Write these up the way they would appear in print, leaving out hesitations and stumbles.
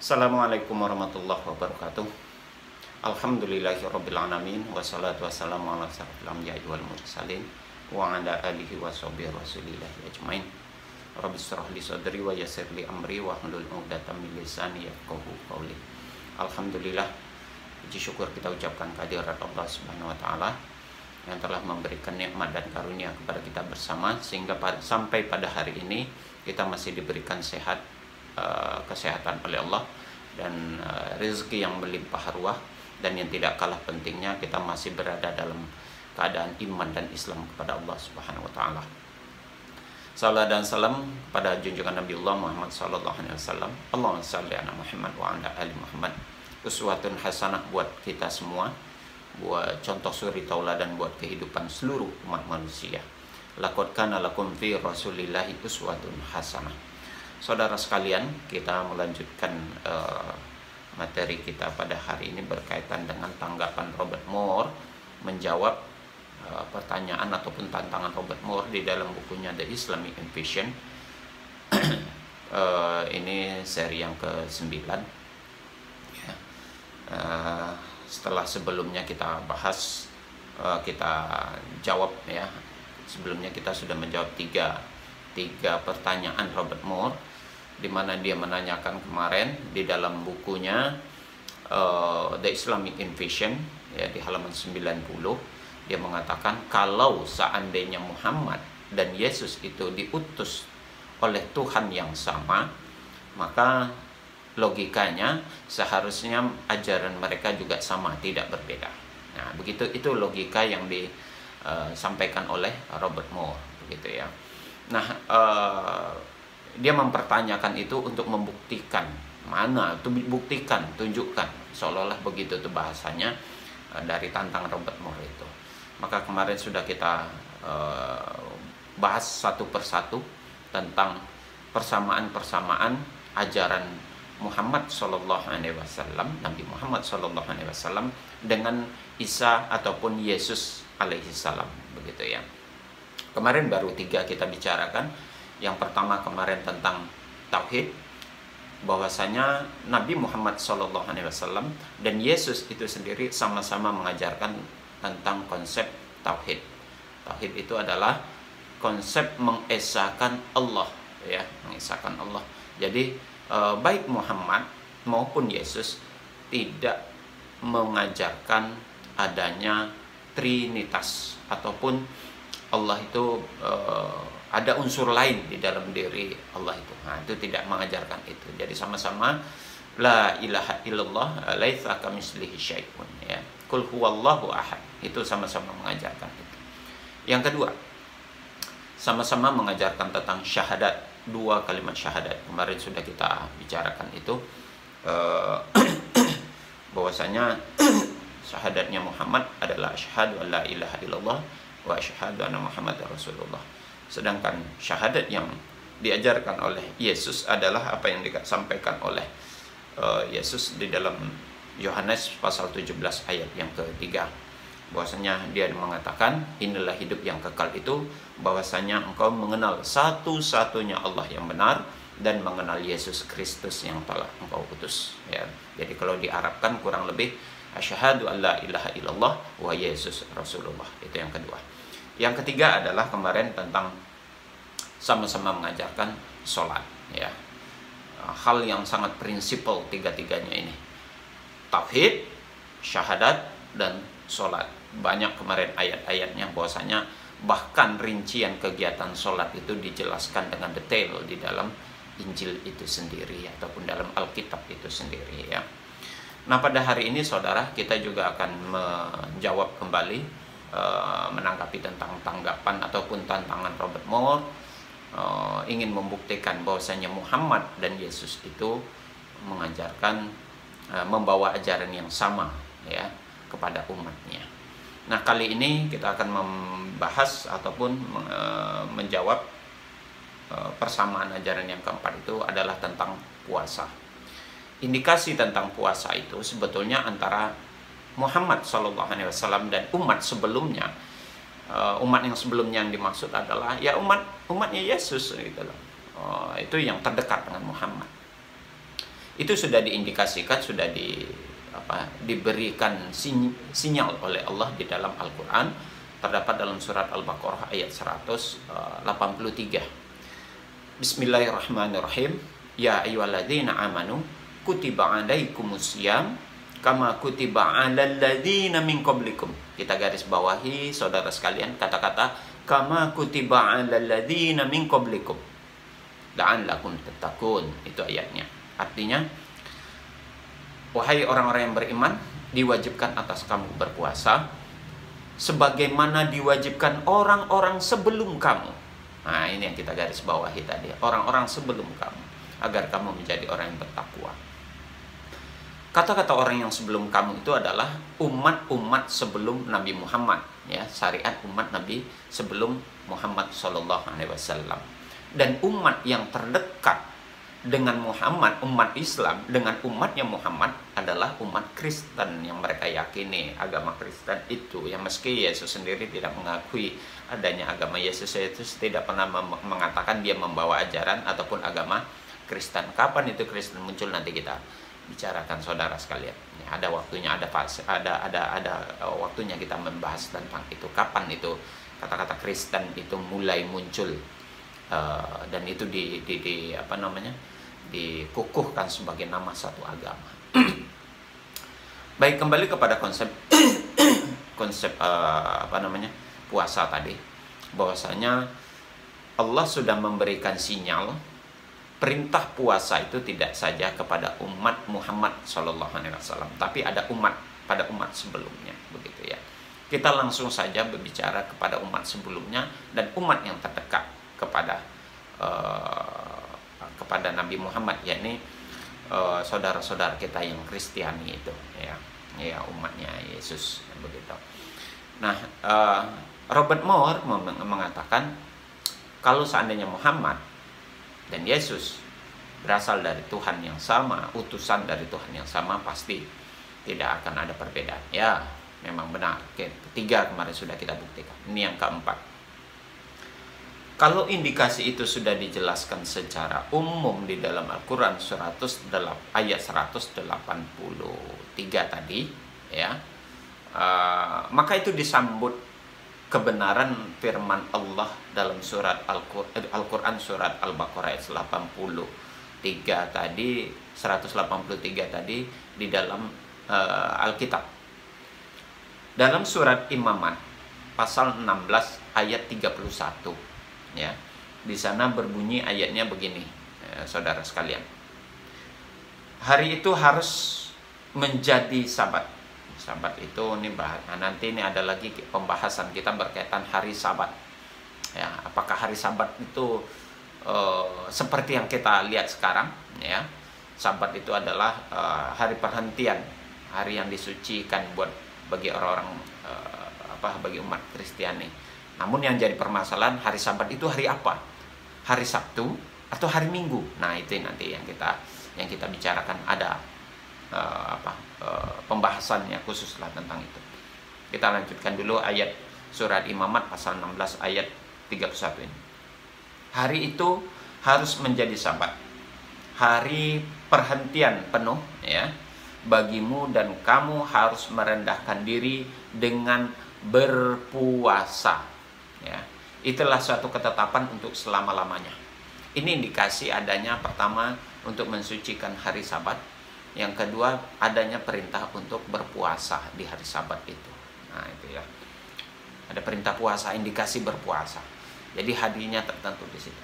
Assalamualaikum warahmatullahi wabarakatuh. Alhamdulillahirabbil alamin wassalatu wassalamu ala asyrofil anbiya'i wal mursalin wa ala alihi washabihi rasulillahi ajmain. Rabbi shrah li sadri wa yassir li amri wa hlul 'uqdatam min lisani yafqahu qawli. Alhamdulillah, puji syukur kita ucapkan kehadirat Allah Subhanahu wa taala yang telah memberikan nikmat dan karunia kepada kita bersama sehingga sampai pada hari ini kita masih diberikan kesehatan oleh Allah dan rezeki yang melimpah ruah, dan yang tidak kalah pentingnya kita masih berada dalam keadaan iman dan Islam kepada Allah Subhanahu wa taala. Salam dan salam pada junjungan Nabiullah Muhammad sallallahu alaihi wasallam. Allahumma shalli ala Muhammad wa ala ali Muhammad. Uswatun hasanah buat kita semua, buat contoh suri tauladan buat kehidupan seluruh umat manusia. Laqad kana lakum fi rasulillahi uswatun hasanah. Saudara sekalian, kita melanjutkan materi kita pada hari ini berkaitan dengan tanggapan Robert Moore menjawab pertanyaan ataupun tantangan Robert Moore di dalam bukunya The Islamic Invasion. Ini seri yang ke-9 ya. Setelah sebelumnya kita bahas, kita jawab ya. Sebelumnya kita sudah menjawab tiga pertanyaan Robert Moore, di mana dia menanyakan kemarin di dalam bukunya The Islamic Invasion ya, di halaman 90. Dia mengatakan kalau seandainya Muhammad dan Yesus itu diutus oleh Tuhan yang sama, maka logikanya seharusnya ajaran mereka juga sama, tidak berbeda. Nah, begitu, itu logika yang disampaikan oleh Robert Moore, begitu ya. Nah, dia mempertanyakan itu untuk membuktikan, mana itu buktikan, tunjukkan, seolah-olah begitu tuh bahasanya dari tantang Robert Moore itu. Maka kemarin sudah kita bahas satu persatu tentang persamaan ajaran Muhammad Sallallahu Alaihi Wasallam, Nabi Muhammad Sallallahu Alaihi Wasallam dengan Isa ataupun Yesus Alaihissalam, begitu ya. Kemarin baru 3 kita bicarakan. Yang pertama kemarin tentang tauhid, bahwasanya Nabi Muhammad SAW dan Yesus itu sendiri sama-sama mengajarkan tentang konsep tauhid. Tauhid itu adalah konsep mengesahkan Allah, ya, mengesahkan Allah. Jadi baik Muhammad maupun Yesus tidak mengajarkan adanya trinitas ataupun Allah itu ada unsur lain di dalam diri Allah itu. Nah, itu tidak mengajarkan itu. Jadi sama-sama la ilaha illallah laisa kamitslihi syai'un ya. Qul huwallahu ahad. Itu sama-sama mengajarkan itu. Yang kedua, sama-sama mengajarkan tentang syahadat, 2 kalimat syahadat. Kemarin sudah kita bicarakan itu bahwasanya syahadatnya Muhammad adalah asyhadu an la ilaha illallah wa asyhadu anna Muhammadar Rasulullah. Sedangkan syahadat yang diajarkan oleh Yesus adalah apa yang disampaikan oleh Yesus di dalam Yohanes pasal 17 ayat yang ketiga. Bahwasanya dia mengatakan, inilah hidup yang kekal itu, bahwasanya engkau mengenal satu-satunya Allah yang benar dan mengenal Yesus Kristus yang telah engkau utus ya. Jadi kalau diarabkan kurang lebih asyhadu an la ilaha illallah wa Yesus Rasulullah. Itu yang kedua. Yang ketiga adalah kemarin tentang sama-sama mengajarkan sholat ya. Hal yang sangat prinsipal tiga-tiganya ini, tauhid, syahadat, dan sholat. Banyak kemarin ayat-ayatnya bahwasanya bahkan rincian kegiatan sholat itu dijelaskan dengan detail di dalam Injil itu sendiri ataupun dalam Alkitab itu sendiri ya. Nah, pada hari ini saudara, kita juga akan menjawab kembali, menanggapi tentang tanggapan ataupun tantangan Robert Moore, ingin membuktikan bahwasanya Muhammad dan Yesus itu mengajarkan, membawa ajaran yang sama ya kepada umatnya. Nah, kali ini kita akan membahas ataupun menjawab persamaan ajaran yang keempat, itu adalah tentang puasa. Indikasi tentang puasa itu sebetulnya antara Muhammad SAW dan umat sebelumnya. Umat yang sebelumnya yang dimaksud adalah ya umatnya Yesus gitu loh. Itu yang terdekat dengan Muhammad. Itu sudah diindikasikan, sudah diberikan sinyal oleh Allah di dalam Al-Quran. Terdapat dalam surat Al-Baqarah ayat 183. Bismillahirrahmanirrahim. Ya ayyuhalladzina amanu kutiba alaikumusiyam kama kutiba alal ladzina min qablikum. Kita garis bawahi saudara sekalian kata-kata kama kutiba alal ladzina min qablikum la'allakum tattaqun. Itu ayatnya. Artinya, wahai orang-orang yang beriman, diwajibkan atas kamu berpuasa sebagaimana diwajibkan orang-orang sebelum kamu. Nah, ini yang kita garis bawahi tadi, orang-orang sebelum kamu, agar kamu menjadi orang yang bertakwa. Kata-kata orang yang sebelum kamu itu adalah umat-umat sebelum Nabi Muhammad, ya, syariat umat Nabi sebelum Muhammad SAW. Dan umat yang terdekat dengan Muhammad, umat Islam dengan umatnya Muhammad adalah umat Kristen yang mereka yakini agama Kristen itu. Yang meski Yesus sendiri tidak mengakui adanya agama Yesus tidak pernah mengatakan dia membawa ajaran ataupun agama Kristen. Kapan itu Kristen muncul nanti kita bicarakan saudara sekalian. Ya, ada waktunya, ada waktunya kita membahas tentang itu. Kapan itu kata-kata Kristen itu mulai muncul dan itu dikukuhkan sebagai nama satu agama. Baik, kembali kepada konsep puasa tadi, bahwasanya Allah sudah memberikan sinyal perintah puasa itu tidak saja kepada umat Muhammad SAW, tapi ada pada umat sebelumnya, begitu ya. Kita langsung saja berbicara kepada umat sebelumnya dan umat yang terdekat kepada Nabi Muhammad, yakni saudara-saudara kita yang Kristiani itu, ya umatnya Yesus, begitu. Nah, Robert Moore mengatakan kalau seandainya Muhammad dan Yesus berasal dari Tuhan yang sama, utusan dari Tuhan yang sama, pasti tidak akan ada perbedaan. Ya, memang benar. Ketiga kemarin sudah kita buktikan. Ini yang keempat. Kalau indikasi itu sudah dijelaskan secara umum di dalam Al-Quran ayat 183 tadi, ya, maka itu disambut kebenaran firman Allah dalam surat Al-Quran surat Al-Baqarah ayat 83 tadi, 183 tadi di dalam Alkitab. Dalam surat Imamat pasal 16 ayat 31, ya. Di sana berbunyi ayatnya begini, saudara sekalian. Hari itu harus menjadi Sabat. Sabat itu nanti ini ada lagi pembahasan kita berkaitan hari Sabat. Ya, apakah hari Sabat itu seperti yang kita lihat sekarang, ya. Sabat itu adalah hari perhentian, hari yang disucikan bagi orang-orang bagi umat Kristiani. Namun yang jadi permasalahan, hari Sabat itu hari apa? Hari Sabtu atau hari Minggu? Nah, itu nanti yang kita bicarakan, ada pembahasannya khususlah tentang itu. Kita lanjutkan dulu ayat surat Imamat pasal 16 ayat 31 ini. Hari itu harus menjadi Sabat, hari perhentian penuh, ya, bagimu, dan kamu harus merendahkan diri dengan berpuasa, ya. Itulah suatu ketetapan untuk selama-lamanya. Ini indikasi adanya, pertama, untuk mensucikan hari Sabat. Yang kedua, adanya perintah untuk berpuasa di hari Sabat itu. Nah, itu ya. Ada perintah puasa, indikasi berpuasa. Jadi hadinya tertentu di situ.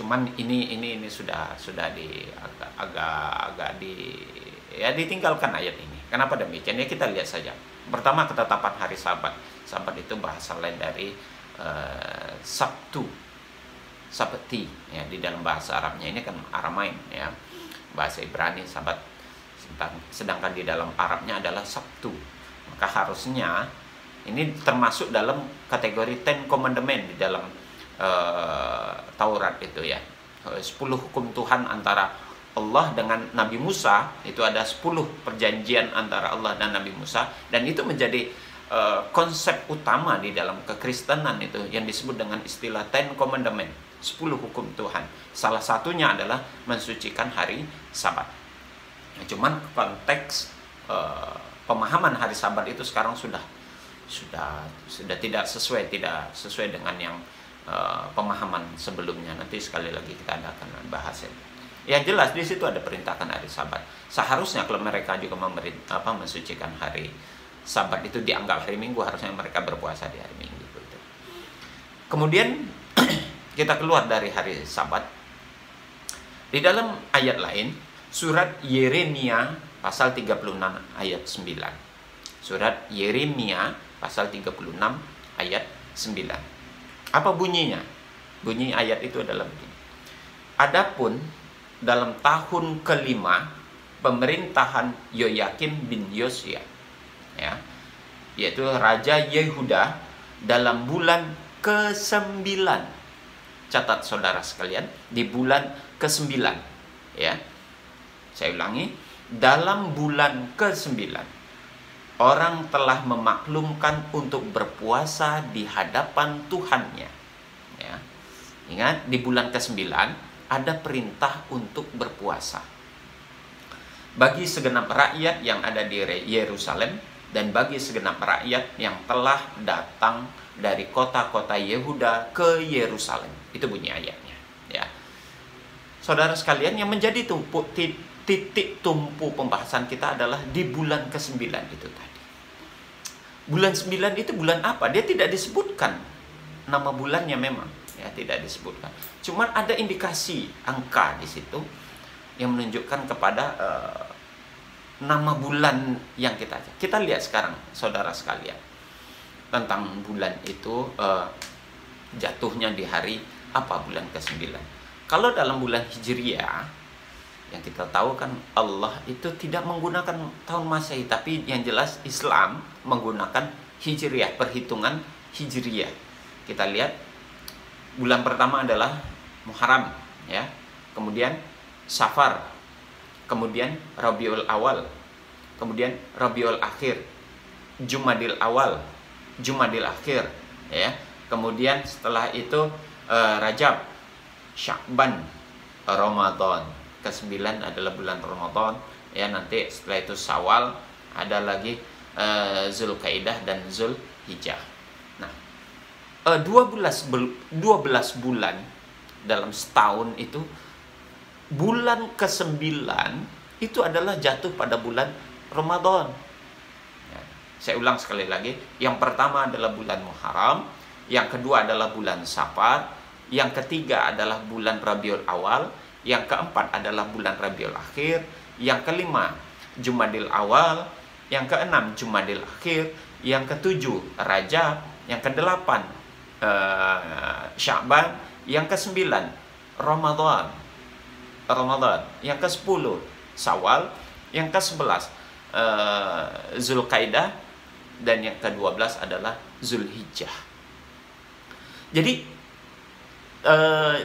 Cuman ini sudah agak ditinggalkan ayat ini. Kenapa demikian? Ya, kita lihat saja. Pertama, ketetapan hari Sabat. Sabat itu bahasa lain dari Sabtu, Sabti, ya, di dalam bahasa Arabnya ini kan Aramain, ya, bahasa Ibrani Sabat, sedangkan di dalam Arabnya adalah Sabtu. Maka harusnya ini termasuk dalam kategori Ten Commandment di dalam Taurat itu, ya, 10 hukum Tuhan antara Allah dengan Nabi Musa. Itu ada 10 perjanjian antara Allah dan Nabi Musa, dan itu menjadi konsep utama di dalam kekristenan itu yang disebut dengan istilah Ten Commandment, 10 hukum Tuhan. Salah satunya adalah mensucikan hari Sabat. Nah, cuman konteks pemahaman hari Sabat itu sekarang sudah tidak sesuai dengan yang pemahaman sebelumnya. Nanti sekali lagi kita akan bahas itu. Yang jelas di situ ada perintahkan hari Sabat. Seharusnya kalau mereka juga mensucikan hari Sabat itu dianggap hari Minggu, harusnya mereka berpuasa di hari Minggu gitu. Kemudian kita keluar dari hari Sabat. Di dalam ayat lain, surat Yeremia pasal 36 ayat 9. Surat Yeremia pasal 36 ayat 9. Apa bunyinya? Bunyi ayat itu adalah begini. Adapun dalam tahun kelima pemerintahan Yoyakim bin Yosia, ya, yaitu Raja Yehuda, dalam bulan ke-9. Catat saudara sekalian, di bulan ke-9, ya. Saya ulangi, dalam bulan ke-9 orang telah memaklumkan untuk berpuasa di hadapan Tuhannya, ya. Ingat, di bulan ke-9 ada perintah untuk berpuasa bagi segenap rakyat yang ada di Yerusalem dan bagi segenap rakyat yang telah datang dari kota-kota Yehuda ke Yerusalem. Itu bunyi ayatnya, ya. Saudara sekalian, yang menjadi titik tumpu pembahasan kita adalah di bulan ke-9 itu tadi. Bulan 9 itu bulan apa? Dia tidak disebutkan nama bulannya memang, ya, tidak disebutkan. Cuman ada indikasi angka di situ yang menunjukkan kepada nama bulan yang kita lihat sekarang, saudara sekalian, tentang bulan itu jatuhnya di hari apa bulan ke-9. Kalau dalam bulan Hijriah, yang kita tahu kan Allah itu tidak menggunakan tahun Masehi, tapi yang jelas Islam menggunakan Hijriah, perhitungan Hijriah. Kita lihat bulan pertama adalah Muharram, ya. Kemudian Safar, kemudian Rabiul Awal, kemudian Rabiul Akhir, Jumadil Awal, Jumadil Akhir, ya. Kemudian setelah itu Rajab, Sya'ban, Ramadan. Ke-9 adalah bulan Ramadan, ya. Nanti setelah itu Syawal, ada lagi Zulkaidah dan Zulhijjah. Nah, 12 bulan dalam setahun itu, bulan ke-9 itu adalah jatuh pada bulan Ramadan. Ya, saya ulang sekali lagi, yang pertama adalah bulan Muharram, yang kedua adalah bulan Safar, yang ketiga adalah bulan Rabiul Awal, yang keempat adalah bulan Rabiul Akhir, yang kelima Jumadil Awal, yang keenam Jumadil Akhir, yang ketujuh Rajab, yang kedelapan Sya'ban, yang ke-9 Ramadan, yang ke-10 Syawal, yang ke-11 Zulkaidah, dan yang ke-12 adalah Zulhijjah. Jadi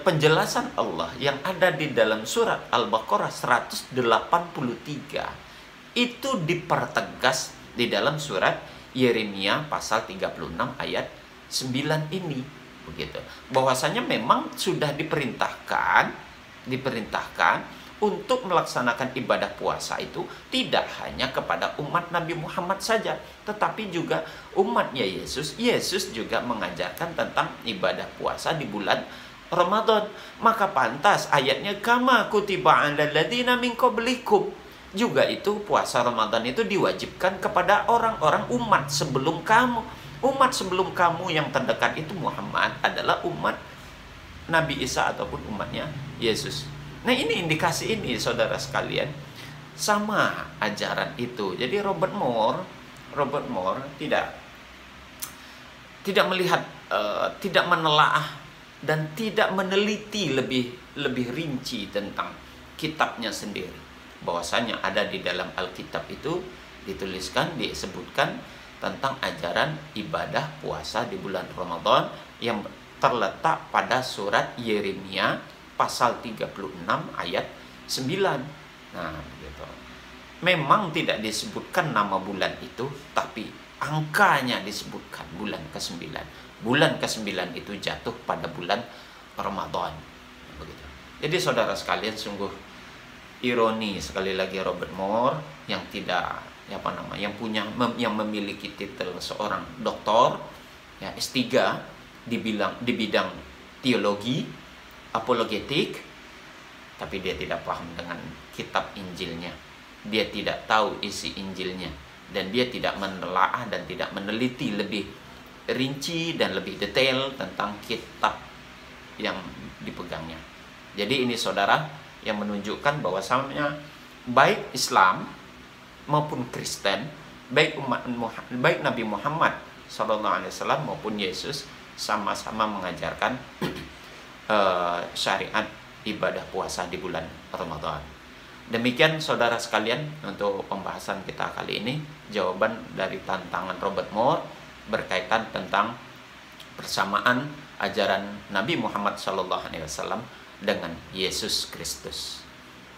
penjelasan Allah yang ada di dalam surat Al-Baqarah 183 itu dipertegas di dalam surat Yeremia pasal 36 ayat 9 ini, begitu. Bahwasanya memang sudah diperintahkan untuk melaksanakan ibadah puasa itu tidak hanya kepada umat Nabi Muhammad saja, tetapi juga umatnya Yesus. Yesus juga mengajarkan tentang ibadah puasa di bulan Ramadan. Maka pantas ayatnya kama kutiba 'alal ladzina min qablikum. Juga itu puasa Ramadan itu diwajibkan kepada orang-orang umat sebelum kamu. Umat sebelum kamu yang terdekat itu Muhammad adalah umat Nabi Isa ataupun umatnya Yesus. Nah, ini indikasi ini, saudara sekalian, sama ajaran itu. Jadi Robert Moore tidak melihat, tidak menelaah dan tidak meneliti lebih rinci tentang kitabnya sendiri. Bahwasanya ada di dalam Alkitab itu disebutkan tentang ajaran ibadah puasa di bulan Ramadan yang terletak pada surat Yeremia pasal 36 ayat 9. Nah, begitu. Memang tidak disebutkan nama bulan itu, tapi angkanya disebutkan bulan ke-9. Bulan ke-9 itu jatuh pada bulan Ramadan. Begitu. Jadi saudara sekalian, sungguh ironi sekali lagi Robert Moore yang yang memiliki titel seorang doktor ya, S3 di bidang teologi, apologetik, tapi dia tidak paham dengan kitab Injilnya. Dia tidak tahu isi Injilnya, dan dia tidak menelaah dan tidak meneliti lebih rinci dan lebih detail tentang kitab yang dipegangnya. Jadi ini saudara yang menunjukkan bahwasanya baik Islam maupun Kristen, baik Nabi Muhammad SAW maupun Yesus sama-sama mengajarkan syariat ibadah puasa di bulan Ramadan. Demikian saudara sekalian untuk pembahasan kita kali ini, jawaban dari tantangan Robert Moore berkaitan tentang persamaan ajaran Nabi Muhammad SAW dengan Yesus Kristus.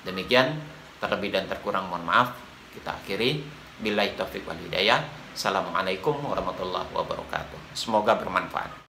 Demikian, terlebih dan terkurang mohon maaf. Kita akhiri. Billahi taufiq wal hidayah. Assalamualaikum warahmatullahi wabarakatuh. Semoga bermanfaat.